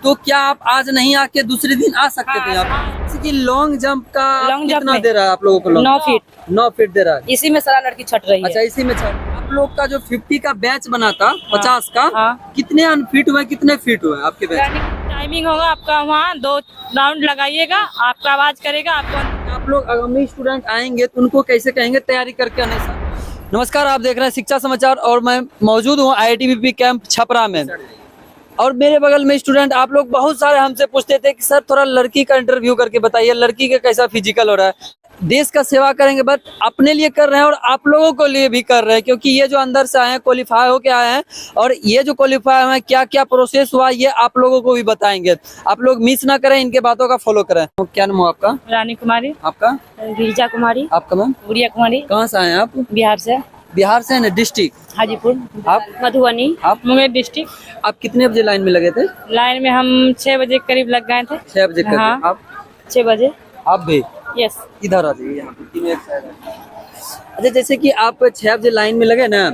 तो क्या आप आज नहीं आके दूसरे दिन आ सकते थे आप? जैसे कि लॉन्ग जंप का कितना दे रहा है आप लोगों को? 9 फीट 9 फीट दे रहा है। इसी में सारा लड़की छट रही है। अच्छा, इसी में आप लोग का जो 50 का बैच बना था, 50 का, हाँ। कितने अनफिट हुए, कितने फिट हुए आपके बैच? टाइमिंग होगा आपका, वहाँ 2 राउंड लगाइएगा, आपका आवाज करेगा आपको। आप लोग आगामी स्टूडेंट आएंगे तो उनको कैसे कहेंगे तैयारी करके आने सर? नमस्कार, आप देख रहे हैं शिक्षा समाचार और मैं मौजूद हूँ IITBP कैंप छपरा में। और मेरे बगल में स्टूडेंट, आप लोग बहुत सारे हमसे पूछते थे कि सर थोड़ा लड़की का इंटरव्यू करके बताइए, लड़की का कैसा फिजिकल हो रहा है। देश का सेवा करेंगे, बट अपने लिए कर रहे हैं और आप लोगों को लिए भी कर रहे हैं, क्योंकि ये जो अंदर से आए हैं, क्वालिफाई होके आए हैं, और ये जो क्वालिफाई हुए हैं, क्या क्या प्रोसेस हुआ ये आप लोगों को भी बताएंगे। आप लोग मिस ना करें, इनके बातों का फॉलो करें। क्या नाम है आपका? रानी कुमारी। आपका? गिरिजा कुमारी। आपका मैम? गुड़िया कुमारी। कहाँ से आए हैं आप? बिहार से। बिहार से है, डिस्ट्रिक्ट हाजीपुर। आप? मधुबनी। आप? मुंगेर डिस्ट्रिक्ट। आप कितने बजे लाइन में लगे थे? लाइन में हम 6 बजे करीब लग गए थे। 6 बजे करीब। हाँ। आप? 6 बजे। आप भी? यस। इधर आ जाइए, यहाँ पे तीनों एक साइड है। अच्छा, जैसे कि आप 6 बजे लाइन में लगे ना,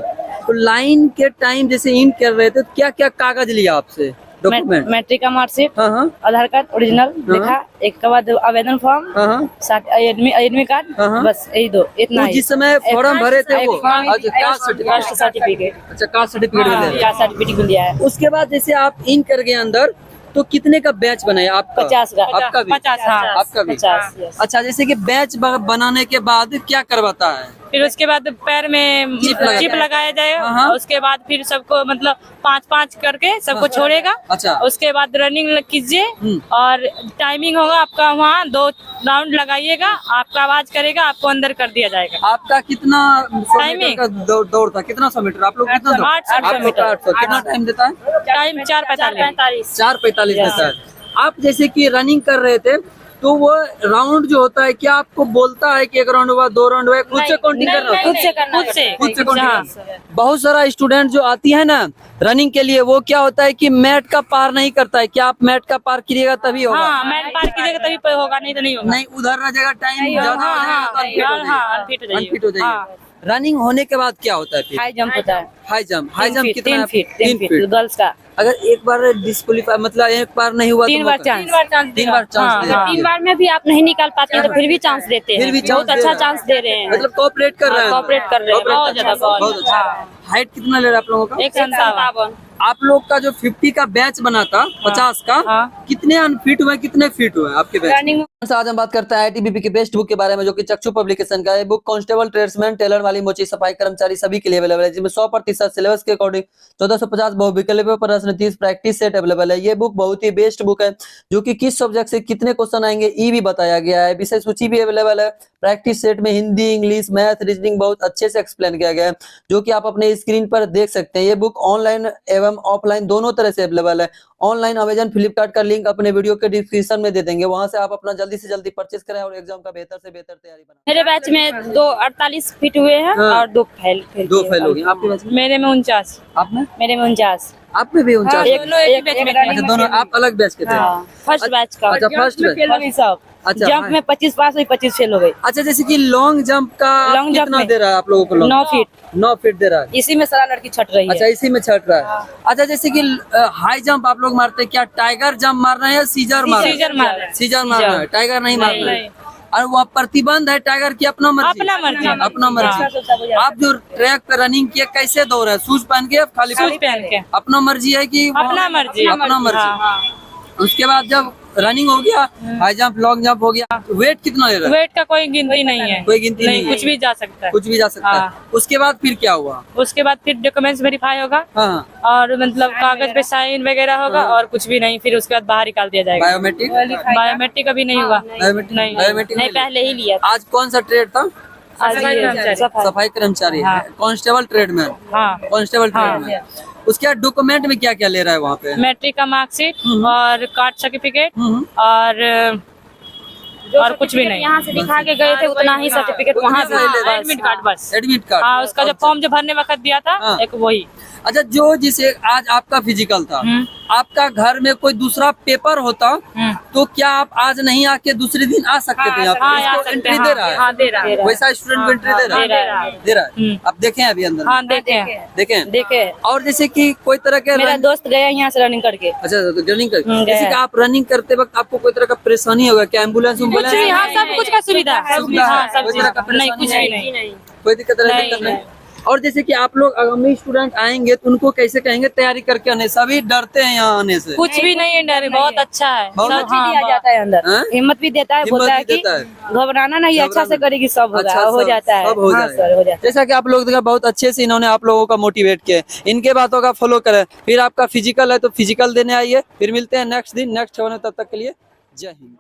तो लाइन के टाइम जैसे इन कर रहे थे, तो क्या क्या कागज लिया आपसे? डॉक्यूमेंट? मैट्रिक का मार्कशीट। हाँ हाँ आधार कार्ड ओरिजिनल लिखा, एक के बाद आवेदन फॉर्म, हाँ हाँ। एडमिट कार्ड, हाँ। बस यही 2, इतना तो ही। जिस समय फॉर्म भरे थे वो कास्ट कास्ट सर्टिफिकेट। अच्छा, कास्ट सर्टिफिकेट भी ले। कास्ट सर्टिफिकेट भी लिया है। उसके बाद जैसे आप इन कर गए अंदर, तो कितने का बैच बनाया आपका? 50 का। आपका भी? 50, हाँ। आपका भी? 50, yes। अच्छा, जैसे कि बैच बनाने के बाद क्या करवाता है? फिर उसके बाद पैर में चिप लगाया जाएगा। हाँ। उसके बाद फिर सबको मतलब 5-5 करके सबको छोड़ेगा। अच्छा। उसके बाद रनिंग कीजिए और टाइमिंग होगा आपका, वहाँ 2 राउंड लगाइएगा, आपका आवाज करेगा, आपको अंदर कर दिया जाएगा। आपका कितना 100 टाइमिंग? मीटर का दौड़ था? कितना 100 मीटर आप लोग कितना दौड़? 800 आप लोग का 800 कितना टाइम देता है? टाइम 4:45। 4:45 देता है। आप जैसे कि रनिंग कर रहे थे, तो वो राउंड जो होता है, क्या आपको बोलता है कि 1 राउंड हुआ, 2 राउंड हुआ? खुद से काउंटिंग करना होता है? खुद से करना, खुद से काउंटिंग। बहुत सारा स्टूडेंट जो आती है ना रनिंग के लिए, वो क्या होता है कि मैट का पार नहीं करता है। क्या आप मैट का पार करिएगा तभी होगा? हाँ, मैट पार कीजिएगा तभी होगा, नहीं तो नहीं होगा। नहीं, उधर रह जाएगा, टाइम ज्यादा हो जाएगा तो अनफिट हो जाएगा। रनिंग होने के बाद क्या होता है फिर? हाई जंप होता है। हाई जंप कितना है? 3 फीट गर्ल्स का। अगर एक बार डिस्क्वालीफाई, मतलब एक बार नहीं हुआ 3 तो बार चांस। 3 बार चांस। 3 बार में भी आप नहीं निकाल पाते हैं तो फिर भी चांस देते हैं। फिर भी बहुत अच्छा चांस दे रहे हैं। मतलब कोऑपरेट कर रहे हैं। कोऑपरेट कर रहे हैं, बहुत ज्यादा। बहुत अच्छा। हाइट कितना ले रहे हैं आप लोगों का? 157। आप लोग का जो 50 का बैच बना था, 50 का, कितने अनफिट हुए, कितने फिट हुए आपके बैच? आज हम बात करते हैं IITBP की बेस्ट बुक के बारे में, जो कि चक्षु पब्लिकेशन का है। बुक कांस्टेबल, ट्रेड्समैन, टेलर, वाली, मोची, सफाई कर्मचारी सभी के लिए अवेलेबल है, जिसमें 100% सिलेबस के अकॉर्डिंग 1450 बहुविकल्प प्रश्न, 30 प्रैक्टिस सेट अवेलेबल है। ये बुक बहुत ही बेस्ट बुक है, जो कि किस सब्जेक्ट से कितने क्वेश्चन आएंगे ये भी बताया गया है। विषय सूची भी अवेलेबल है। प्रैक्टिस सेट में हिंदी, इंग्लिश, मैथ, रीजनिंग बहुत अच्छे से एक्सप्लेन किया गया है, जो कि आप अपने स्क्रीन पर देख सकते हैं। ये बुक ऑनलाइन एवं ऑफलाइन दोनों तरह से अवेलेबल है। ऑनलाइन अमेजन, फ्लिपकार्ट का लिंक अपने वीडियो के डिस्क्रिप्शन में दे देंगे, वहां से आप अपना जल्दी से जल्दी परचेस करें और एग्जाम का बेहतर से बेहतर तैयारी बनाएं। मेरे बैच में 2 48 फीट हुए हैं। हाँ। और 2 फेल हो गए। आपके बैच में? मेरे में 49। आप में? मेरे में 49। आप में भी 49? एक दोनों आप अलग बैच के थे? फर्स्ट बैच का। अच्छा, फर्स्ट बैच। सब। अच्छा, जंप में 25 पास हुई, 25 फेल हो गई। अच्छा, जैसे कि लॉन्ग जंप का कितना दे रहा है आप लोगों को? 9 फीट 9 फीट दे रहा है। इसी में सारा लड़की छट रही है। अच्छा, इसी में छट रहा है। अच्छा, जैसे कि हाई जंप आप लोग मारते हैं, क्या टाइगर जंप मारना है या सीजर मारना है? सीजर मारना है, टाइगर नहीं मारना है। और वह प्रतिबंध है टाइगर की अपना मर्जी? अपना मर्जी। आप जो ट्रैक पे रनिंग किए, कैसे दौड़ है? शूज पहन के, खाली शूज पहन के? अपना मर्जी है कि अपना मर्जी? अपना मर्जी। उसके बाद जब रनिंग हो गया, हाई जंप, लॉन्ग जंप हो गया, वेट कितना ले रहा है? वेट का कोई गिनती नहीं है। कोई गिनती नहीं है। कुछ भी जा सकता है। कुछ भी जा सकता है। उसके बाद फिर क्या हुआ? उसके बाद फिर डॉक्यूमेंट्स वेरीफाई होगा। हाँ। और मतलब कागज पे साइन वगैरह होगा। और कुछ भी नहीं, फिर उसके बाद बाहर निकाल दिया जाएगा। बायोमेट्रिक अभी नहीं हुआ। नहीं, पहले ही लिया। आज कौन सा ट्रेड था? सफाई कर्मचारी। Constable tradesman. Constable tradesman. उसके बाद डॉक्यूमेंट में क्या क्या ले रहा है वहाँ पे? मैट्रिक का मार्कशीट और कास्ट सर्टिफिकेट और और कुछ भी नहीं। यहाँ से दिखा के गए थे उतना ही सर्टिफिकेट वहाँ से, एडमिट कार्ड बस। एडमिट कार्ड, हाँ, उसका जो फॉर्म जो भरने वक्त दिया था एक वही। अच्छा, जो जिसे आज आपका फिजिकल था, आपका घर में कोई दूसरा पेपर होता तो क्या आप आज नहीं आके दूसरे दिन आ सकते थे? आप एंट्री दे रहा है, दे रहा है, वैसा स्टूडेंट को एंट्री दे रहा है। आप देखें अभी अंदर? हाँ, देखे। और जैसे कि कोई तरह के मेरा दोस्त गया यहाँ से रनिंग करके। अच्छा, तो रनिंग कर, जैसे कि आप रनिंग करते वक्त आपको कोई तरह का परेशानी होगा क्या? एम्बुलेंस हाँ, सब कुछ का सुविधा है, सब चीज नहीं, कुछ भी नहीं, कोई दिक्कत नहीं। और जैसे कि आप लोग अगामी स्टूडेंट आएंगे तो उनको कैसे कहेंगे तैयारी करके आने? सभी डरते हैं यहाँ आने से। कुछ भी नहीं है, डर बहुत अच्छा है, बहुत सब अच्छा दिया जाता है अंदर, हिम्मत भी देता है, बोलता है कि देता है। घबराना नहीं, अच्छा से करेगी, सब होगा, हो जाता है। सब हो जाएगा। जैसा कि आप लोग देखा, बहुत अच्छे से इन्होंने आप लोगों का मोटिवेट किया, इनके बातों का फॉलो करें। फिर आपका फिजिकल है तो फिजिकल देने आइए। फिर मिलते हैं नेक्स्ट दिन नेक्स्ट होने, तब तक के लिए जय हिंद।